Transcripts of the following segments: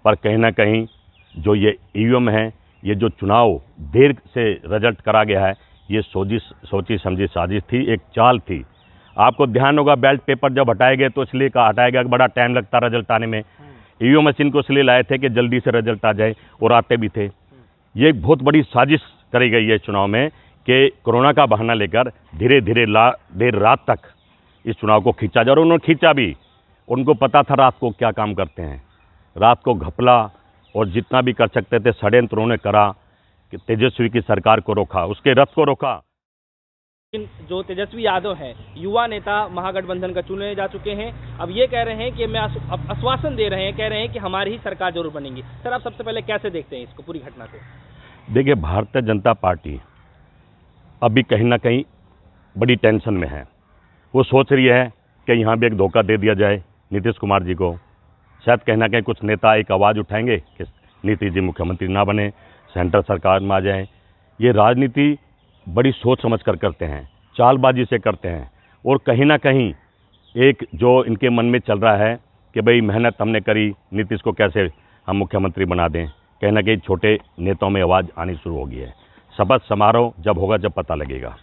पर कहीं ना कहीं जो ये ईवीएम है, ये जो चुनाव देर से रिजल्ट करा गया है, ये सोची समझी साजिश थी, एक चाल थी। आपको ध्यान होगा बैलेट पेपर जब हटाए गए तो इसलिए हटाया गया कि बड़ा टाइम लगता रिजल्ट आने में। ईवीएम मशीन को इसलिए लाए थे कि जल्दी से रिजल्ट आ जाए, और आते भी थे। ये एक बहुत बड़ी साजिश करी गई है चुनाव में कि कोरोना का बहाना लेकर धीरे धीरे देर रात तक इस चुनाव को खींचा जाए। और उन्होंने खींचा भी, उनको पता था रात को क्या काम करते हैं। रात को घपला और जितना भी कर सकते थे षड्यंत्र उन्होंने करा कि तेजस्वी की सरकार को रोका, उसके रथ को रोका। जो तेजस्वी यादव हैं, युवा नेता महागठबंधन का चुने जा चुके हैं, अब ये कह रहे हैं कि मैं आश्वासन दे रहे हैं, कह रहे हैं कि हमारी ही सरकार जरूर बनेगी। सर, आप सबसे पहले कैसे देखते हैं इसको, पूरी घटना को? देखिए, भारतीय जनता पार्टी अभी कहीं ना कहीं बड़ी टेंशन में है। वो सोच रही है कि यहाँ भी एक धोखा दे दिया जाए नीतीश कुमार जी को। शायद कहीं ना कहीं कुछ नेता एक आवाज़ उठाएंगे कि नीतीश जी मुख्यमंत्री ना बने, सेंट्रल सरकार में आ जाएं। ये राजनीति बड़ी सोच समझ कर करते हैं, चालबाजी से करते हैं। और कहीं ना कहीं एक जो इनके मन में चल रहा है कि भाई मेहनत हमने करी, नीतीश को कैसे हम मुख्यमंत्री बना दें। कहीं ना कहीं छोटे नेताओं में आवाज़ आनी शुरू हो गई है। शपथ समारोह जब होगा जब पता लगेगा।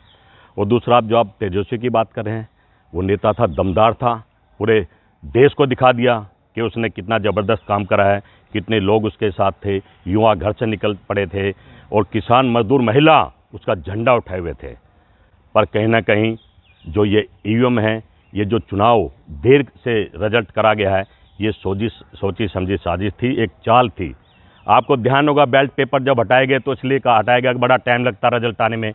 और दूसरा, जो आप तेजस्वी की बात कर रहे हैं, वो नेता था, दमदार था, पूरे देश को दिखा दिया कि उसने कितना ज़बरदस्त काम करा है, कितने लोग उसके साथ थे, युवा घर से निकल पड़े थे और किसान मजदूर महिला उसका झंडा उठाए हुए थे। पर कहीं ना कहीं जो ये ईवीएम है, ये जो चुनाव देर से रिजल्ट करा गया है, ये सोची समझी साजिश थी, एक चाल थी। आपको ध्यान होगा बैलेट पेपर जब हटाए गए तो इसलिए हटाया गया कि बड़ा टाइम लगता रिजल्ट आने में।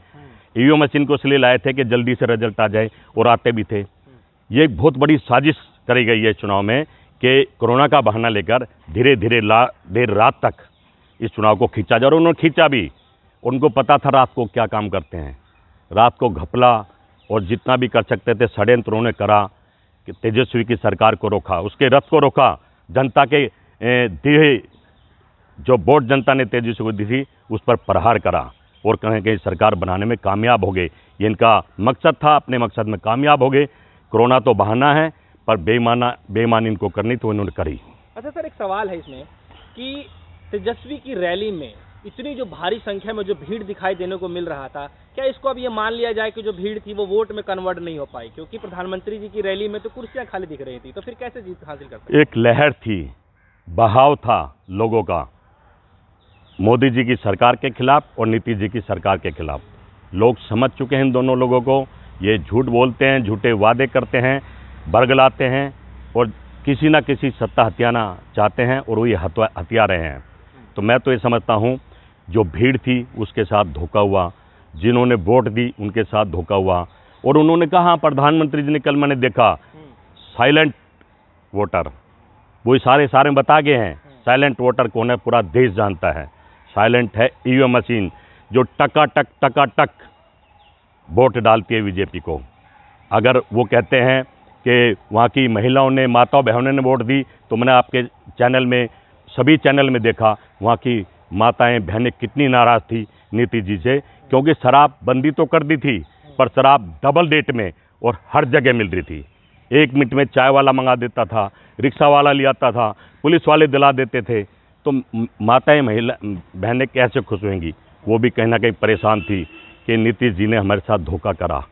ईवीएम मशीन को इसलिए लाए थे कि जल्दी से रिजल्ट आ जाए, और आते भी थे। ये एक बहुत बड़ी साजिश करी गई है चुनाव में कि कोरोना का बहाना लेकर धीरे धीरे देर रात तक इस चुनाव को खींचा जाए। और उन्होंने खींचा भी, उनको पता था रात को क्या काम करते हैं। रात को घपला और जितना भी कर सकते थे षड्यंत्र उन्होंने करा कि तेजस्वी की सरकार को रोका, उसके रथ को रोका। जनता के दिए जो वोट जनता ने तेजस्वी को दी थी, उस पर प्रहार करा और कहीं कहीं सरकार बनाने में कामयाब हो गए। ये इनका मकसद था, अपने मकसद में कामयाब हो गए। कोरोना तो बहाना है, पर बेईमानी इनको करनी तो इन्होंने करी। अच्छा सर, एक सवाल है इसमें कि तेजस्वी की रैली में इतनी जो भारी संख्या में जो भीड़ दिखाई देने को मिल रहा था, क्या इसको अब ये मान लिया जाए कि जो भीड़ थी वो वोट में कन्वर्ट नहीं हो पाई? क्योंकि प्रधानमंत्री जी की रैली में तो कुर्सियां खाली दिख रही थी, तो फिर कैसे जीत हासिल कर सकते? एक लहर थी, बहाव था लोगों का, मोदी जी की सरकार के खिलाफ और नीतीश जी की सरकार के खिलाफ। लोग समझ चुके हैं इन दोनों लोगों को। ये झूठ बोलते हैं, झूठे वादे करते हैं, बरगलाते हैं और किसी ना किसी सत्ता हथियाना चाहते हैं, और वो ये हथिया रहे हैं। तो मैं तो ये समझता हूँ जो भीड़ थी उसके साथ धोखा हुआ, जिन्होंने वोट दी उनके साथ धोखा हुआ। और उन्होंने कहा, प्रधानमंत्री जी ने कल मैंने देखा, साइलेंट वोटर, वो सारे बता गए हैं साइलेंट वोटर कौन है, पूरा देश जानता है। साइलेंट है ईवीएम मशीन, जो टका टक वोट डालती है बीजेपी को। अगर वो कहते हैं कि वहाँ की महिलाओं ने, माताओं बहनों ने वोट दी, तो मैंने आपके चैनल में, सभी चैनल में देखा वहाँ की माताएं बहनें कितनी नाराज़ थी नीतीश जी से, क्योंकि शराब बंदी तो कर दी थी, पर शराब डबल रेट में और हर जगह मिल रही थी। 1 मिनट में चाय वाला मंगा देता था, रिक्शा वाला ले आता था, पुलिस वाले दिला देते थे। तो माताएं महिला बहनें कैसे खुश होंगी? वो भी कहीं ना कहीं परेशान थी कि नीतीश जी ने हमारे साथ धोखा करा।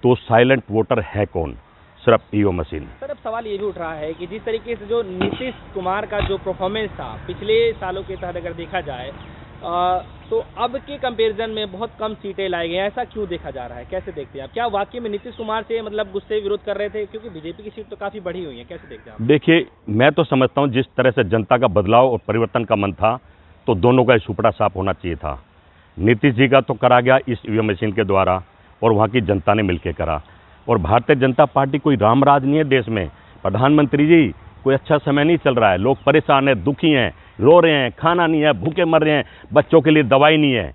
तो साइलेंट वोटर है कौन? सिर्फ ईवीएम मशीन। सर, अब सवाल ये भी उठ रहा है कि जिस तरीके से जो नीतीश कुमार का जो परफॉर्मेंस था पिछले सालों के तहत अगर देखा जाए, तो अब के कंपैरिजन में बहुत कम सीटें लाई गई हैं। ऐसा क्यों देखा जा रहा है, कैसे देखते हैं आप? क्या वाकई में नीतीश कुमार से मतलब गुस्से विरोध कर रहे थे? क्योंकि बीजेपी की सीट तो काफ़ी बढ़ी हुई है, कैसे देखते हैं आप? देखिए, मैं तो समझता हूँ जिस तरह से जनता का बदलाव और परिवर्तन का मन था, तो दोनों का सुपड़ा साफ होना चाहिए था। नीतीश जी का तो करा गया इस ईवीएम मशीन के द्वारा, और वहाँ की जनता ने मिलकर करा। और भारतीय जनता पार्टी कोई रामराज नहीं है देश में। प्रधानमंत्री जी, कोई अच्छा समय नहीं चल रहा है, लोग परेशान हैं, दुखी हैं, रो रहे हैं, खाना नहीं है, भूखे मर रहे हैं, बच्चों के लिए दवाई नहीं है।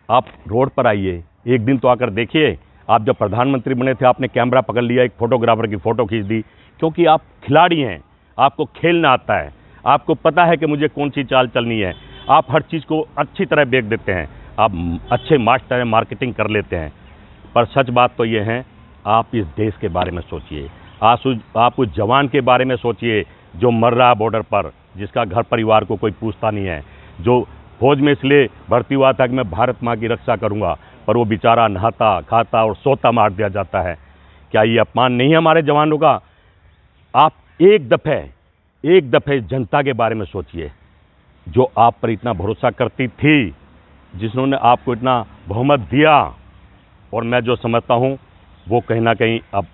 आप रोड पर आइए, एक दिन तो आकर देखिए। आप जब प्रधानमंत्री बने थे, आपने कैमरा पकड़ लिया, एक फोटोग्राफर की फ़ोटो खींच दी, क्योंकि आप खिलाड़ी हैं, आपको खेलना आता है, आपको पता है कि मुझे कौन सी चाल चलनी है। आप हर चीज़ को अच्छी तरह बेच देते हैं, आप अच्छे मास्टर हैं, मार्केटिंग कर लेते हैं। पर सच बात तो ये है, आप इस देश के बारे में सोचिए, आप उस जवान के बारे में सोचिए जो मर रहा है बॉर्डर पर, जिसका घर परिवार को कोई पूछता नहीं है, जो फौज में इसलिए भर्ती हुआ था कि मैं भारत माँ की रक्षा करूंगा, पर वो बेचारा नहाता खाता और सोता मार दिया जाता है। क्या ये अपमान नहीं है हमारे जवानों का? आप एक दफ़े जनता के बारे में सोचिए, जो आप पर इतना भरोसा करती थी, जिन्होंने आपको इतना बहुमत दिया, और मैं जो समझता हूँ वो कहीं ना कहीं अब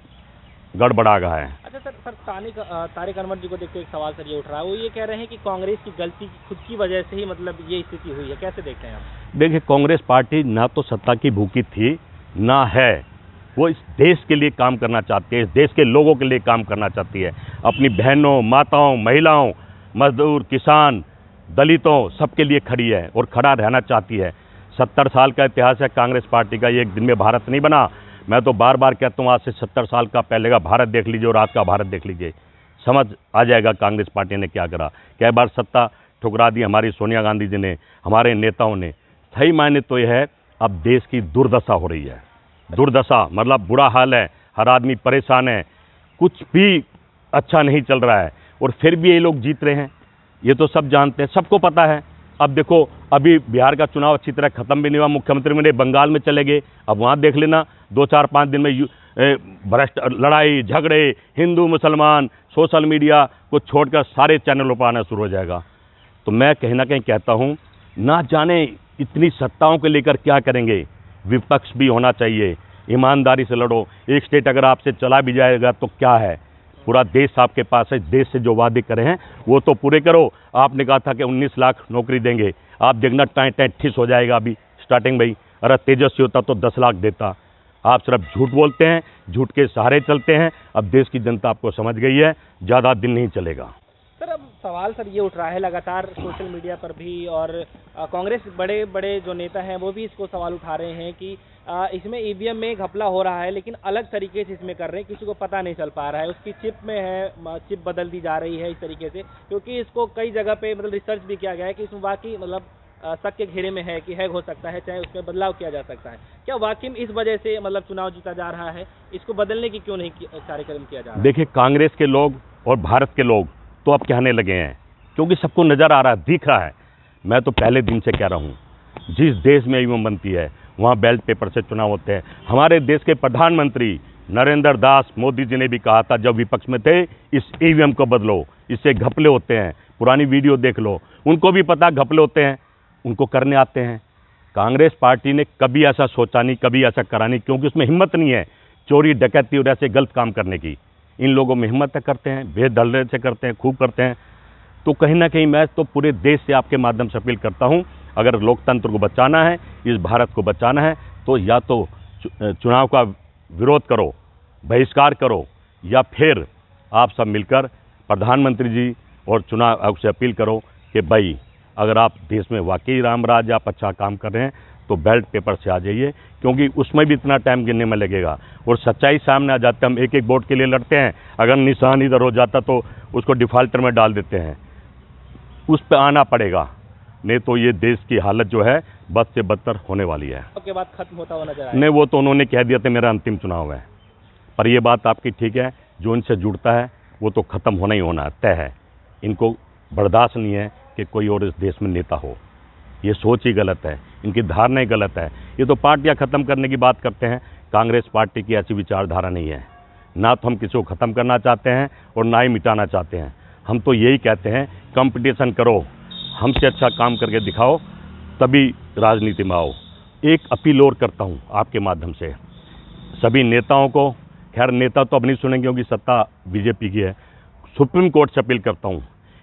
गड़बड़ा गया है। अच्छा सर, तारिक अनवर जी को देखते एक सवाल सर ये उठ रहा है, वो ये कह रहे हैं कि कांग्रेस की गलती खुद की वजह से ही मतलब ये स्थिति हुई है, कैसे देखते हैं आप? देखिए, कांग्रेस पार्टी ना तो सत्ता की भूखी थी ना है, वो इस देश के लिए काम करना चाहती है, इस देश के लोगों के लिए काम करना चाहती है, अपनी बहनों, माताओं, महिलाओं, मजदूर, किसान, दलितों, सबके लिए खड़ी है और खड़ा रहना चाहती है। 70 साल का इतिहास है कांग्रेस पार्टी का, ये एक दिन में भारत नहीं बना। मैं तो बार बार कहता हूँ, आज से 70 साल का पहले का भारत देख लीजिए और आज का भारत देख लीजिए, समझ आ जाएगा कांग्रेस पार्टी ने क्या करा। कई बार सत्ता ठुकरा दी हमारी सोनिया गांधी जी ने, हमारे नेताओं ने। सही मायने तो यह है, अब देश की दुर्दशा हो रही है। दुर्दशा मतलब बुरा हाल है, हर आदमी परेशान है, कुछ भी अच्छा नहीं चल रहा है, और फिर भी ये लोग जीत रहे हैं, ये तो सब जानते हैं, सबको पता है। अब देखो, अभी बिहार का चुनाव अच्छी तरह खत्म भी नहीं हुआ, मुख्यमंत्री मेरे बंगाल में चले गए, अब वहाँ देख लेना 2-4-5 दिन में भ्रष्ट लड़ाई झगड़े, हिंदू मुसलमान, सोशल मीडिया को छोड़कर सारे चैनलों पर आना शुरू हो जाएगा। तो मैं कहीं ना कहीं कहता हूँ, ना जाने इतनी सत्ताओं को लेकर क्या करेंगे। विपक्ष भी होना चाहिए, ईमानदारी से लड़ो। एक स्टेट अगर आपसे चला भी जाएगा तो क्या है, पूरा देश आपके पास है। देश से जो वादे करे हैं वो तो पूरे करो। आपने कहा था कि 19 लाख नौकरी देंगे, आप देखना टाइम ठिस हो जाएगा अभी स्टार्टिंग में ही। अगर तेजस्वी होता तो 10 लाख देता। आप सिर्फ झूठ बोलते हैं, झूठ के सहारे चलते हैं। अब देश की जनता आपको समझ गई है, ज़्यादा दिन नहीं चलेगा। सर, अब सवाल सर ये उठ रहा है लगातार सोशल मीडिया पर भी, और कांग्रेस बड़े बड़े जो नेता हैं वो भी इसको सवाल उठा रहे हैं कि इसमें ईवीएम में घपला हो रहा है, लेकिन अलग तरीके से इसमें कर रहे हैं, किसी को पता नहीं चल पा रहा है। उसकी चिप में है, चिप बदल दी जा रही है इस तरीके से, क्योंकि इसको कई जगह पे मतलब रिसर्च भी किया गया है कि इसमें वाकई मतलब शक के घेरे में है कि हैक हो सकता है, चाहे उसमें बदलाव किया जा सकता है। क्या वाकई में इस वजह से मतलब चुनाव जीता जा रहा है? इसको बदलने की क्यों नहीं कार्यक्रम किया जा रहा है? देखिए, कांग्रेस के लोग और भारत के लोग तो अब कहने लगे हैं, क्योंकि सबको नज़र आ रहा है, दिख रहा है। मैं तो पहले दिन से कह रहा हूँ, जिस देश में ईवीएम बनती है वहाँ बैलेट पेपर से चुनाव होते हैं। हमारे देश के प्रधानमंत्री नरेंद्र दास मोदी जी ने भी कहा था जब विपक्ष में थे, इस ईवीएम को बदलो, इससे घपले होते हैं। पुरानी वीडियो देख लो, उनको भी पता घपले होते हैं, उनको करने आते हैं। कांग्रेस पार्टी ने कभी ऐसा सोचा नहीं, कभी ऐसा करा नहीं, क्योंकि उसमें हिम्मत नहीं है चोरी डकैती और ऐसे गलत काम करने की। इन लोगों में हिम्मत करते हैं, बेदलरे से करते हैं, खूब करते हैं। तो कहीं ना कहीं मैं तो पूरे देश से आपके माध्यम से अपील करता हूं, अगर लोकतंत्र को बचाना है, इस भारत को बचाना है, तो या तो चुनाव का विरोध करो, बहिष्कार करो, या फिर आप सब मिलकर प्रधानमंत्री जी और चुनाव से अपील करो कि भाई अगर आप देश में वाकई राम राज आप अच्छा काम कर रहे हैं तो बैलेट पेपर से आ जाइए, क्योंकि उसमें भी इतना टाइम गिनने में लगेगा और सच्चाई सामने आ जाती है। हम एक एक वोट के लिए लड़ते हैं, अगर निशान इधर हो जाता तो उसको डिफाल्टर में डाल देते हैं। उस पर आना पड़ेगा, नहीं तो ये देश की हालत जो है बद से बदतर होने वाली है। आपके बाद खत्म होता हुआ नजर आया? नहीं, वो तो उन्होंने कह दिया था मेरा अंतिम चुनाव है, पर ये बात आपकी ठीक है, जो इनसे जुड़ता है वो तो ख़त्म होना ही होना तय है। इनको बर्दाश्त नहीं है कि कोई और इस देश में नेता हो। ये सोच ही गलत है, इनकी धारणा ही गलत है। ये तो पार्टियां ख़त्म करने की बात करते हैं, कांग्रेस पार्टी की ऐसी विचारधारा नहीं है। ना तो हम किसी को ख़त्म करना चाहते हैं और ना ही मिटाना चाहते हैं। हम तो यही कहते हैं कंपटीशन करो, हमसे अच्छा काम करके दिखाओ, तभी राजनीति में आओ। एक अपील और करता हूँ आपके माध्यम से सभी नेताओं को, खैर नेता तो अब नहीं सुनेंगे क्योंकि सत्ता बीजेपी की है, सुप्रीम कोर्ट से अपील करता हूँ,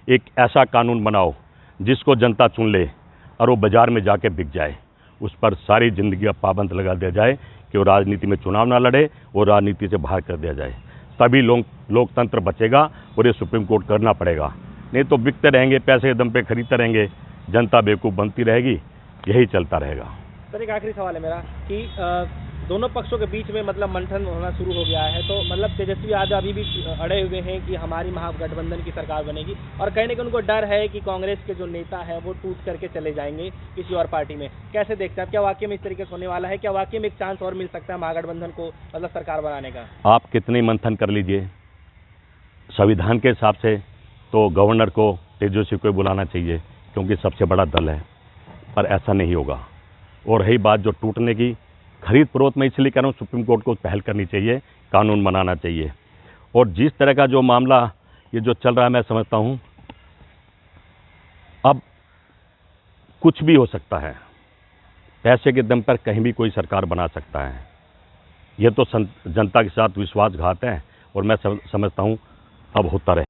एक ऐसा कानून बनाओ जिसको जनता चुन ले और वो बाज़ार में जाके बिक जाए, उस पर सारी ज़िंदगी का पाबंद लगा दिया जाए कि वो राजनीति में चुनाव ना लड़े और राजनीति से बाहर कर दिया जाए, तभी लोकतंत्र बचेगा। और ये सुप्रीम कोर्ट करना पड़ेगा, नहीं तो बिकते रहेंगे, पैसे दम पे खरीदते रहेंगे, जनता बेवकूफ़ बनती रहेगी, यही चलता रहेगा। सर, एक आखिरी सवाल है मेरा कि दोनों पक्षों के बीच में मतलब मंथन होना शुरू हो गया है, तो मतलब तेजस्वी आज अभी भी अड़े हुए हैं कि हमारी महागठबंधन की सरकार बनेगी, और कहीं ना कहीं उनको डर है कि कांग्रेस के जो नेता है वो टूट करके चले जाएंगे किसी और पार्टी में। कैसे देखते हैं आप, क्या वाकई में इस तरीके से होने वाला है? क्या वाकई में एक चांस और मिल सकता है महागठबंधन को मतलब सरकार बनाने का? आप कितने मंथन कर लीजिए, संविधान के हिसाब से तो गवर्नर को तेजस्वी को बुलाना चाहिए क्योंकि सबसे बड़ा दल है, पर ऐसा नहीं होगा। और रही बात जो टूटने की, खरीद फरोख्त में इसलिए कह रहा हूँ सुप्रीम कोर्ट को पहल करनी चाहिए, कानून बनाना चाहिए। और जिस तरह का जो मामला ये जो चल रहा है, मैं समझता हूँ अब कुछ भी हो सकता है, पैसे के दम पर कहीं भी कोई सरकार बना सकता है। यह तो जनता के साथ विश्वासघात है और मैं समझता हूँ अब होता रहेगा।